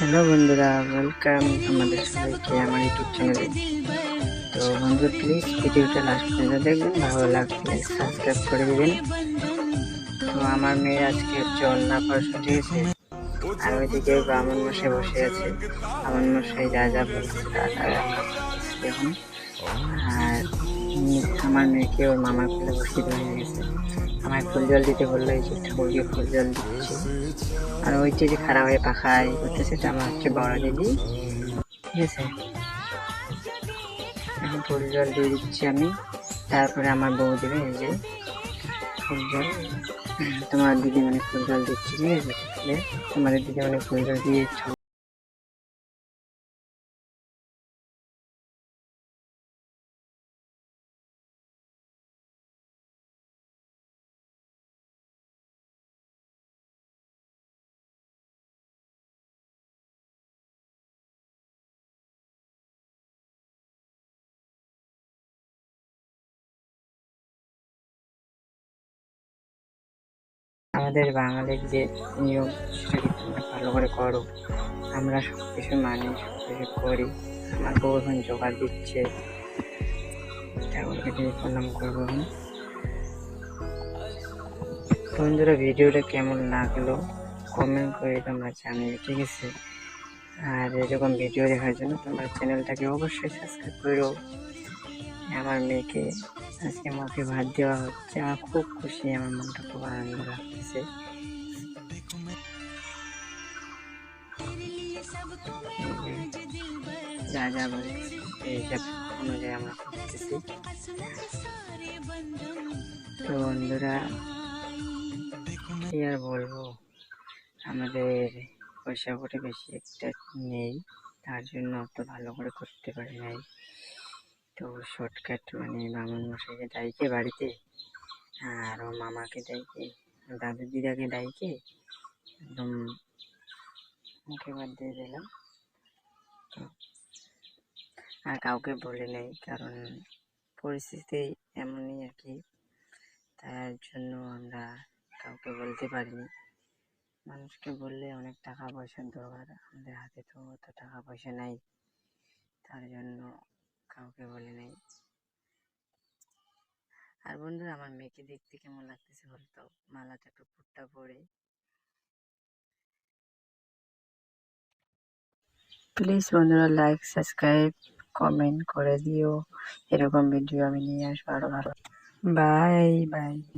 Hello বন্ধুরা, welcome আমাদের সবাইকে আমার ইউটিউব চ্যানেলে। তো বন্ধু, প্লিজ ভিডিওটা লাস্ট পর্যন্ত দেখবেন, ভালো লাগলে সাবস্ক্রাইব করে দিবেন। তো আমার মেয়ে আজকে হচ্ছে অন্নপ্রাশন, ঠিক আছে। আর ওইদিকে ব্রাহ্মণ মশাই বসে আছে। ব্রাহ্মণ মশাই যা যা বলছে তা তাই আমরা করতেছি এখন। আর আমার মেয়েকে ওর মামার কোলে বসিয়ে হয়ে গেছে। আমায় ফুল জল দিতে বললো, এই যে ঠাকুরকে ফুল জল দিচ্ছি। আর ওই যে খারাপ হয়ে পাখায় করতেছে, এটা আমার হচ্ছে বড় দিদি, ঠিক আছে। এখন ফুল জল দিয়ে দিচ্ছি আমি, তারপরে আমার বউ দেবে। এই যে ফুল জল, তোমার দিদিমণি ফুল জল দিচ্ছি, ঠিক আছে। তাহলে তোমাদের দিদিমণি ফুল জল দিয়ে আমাদের বাঙালির যে নিয়ম সেটাকে তোমরা ভালো করে করো। আমরা সবকিছু মানি, সবকিছু করি। আমার বউ এখন জোগাড় দিচ্ছে, ঠাকুরকে দিয়ে প্রণাম করবো এখন। বন্ধুরা, ভিডিওটা কেমন লাগলো কমেন্ট করে তোমরা জানিও, ঠিক আছে। আর এরকম ভিডিও দেখার জন্য তোমার চ্যানেলটাকে অবশ্যই সাবস্ক্রাইব করো। আমার মেয়েকে আজকে মুখে ভাত দেওয়া হচ্ছে, আমার খুব খুশি, আমার মনটা খুব আনন্দ লাগতেছে। যা যা বলতেছি এইসব অনুযায়ী আমরা করতেছি। তো বন্ধুরা, কি আর বলবো, আমাদের পয়সা করে বেশি একটা নেই, তার জন্য অত ভালো করে করতে পারি নাই। তো শর্টকাট মানে ব্রাহ্মণ মশাইকে ডাইকে বাড়িতে, আর ও মামাকে ডাইকে, দাদু দিদাকে ডাইকে একদম মুখে ভাত দিয়ে দিলাম। আর কাউকে বলে নেই, কারণ পরিস্থিতি এমনই আর কি, তার জন্য আমরা কাউকে বলতে পারিনি। মানুষকে বললে অনেক টাকা পয়সার দরকার, আমাদের হাতে তো অত টাকা পয়সা নাই, তার জন্য কাউকে বলে নেই। আর বন্ধুরা, আমার মেয়েকে দেখতে কেমন লাগতেছে বলতো, মালাটা টুকুরটা পরে। প্লিজ বন্ধুরা, লাইক সাবস্ক্রাইব কমেন্ট করে দিও, এরকম ভিডিও আমি নিয়ে আসবো আরো ভালো। Bye bye.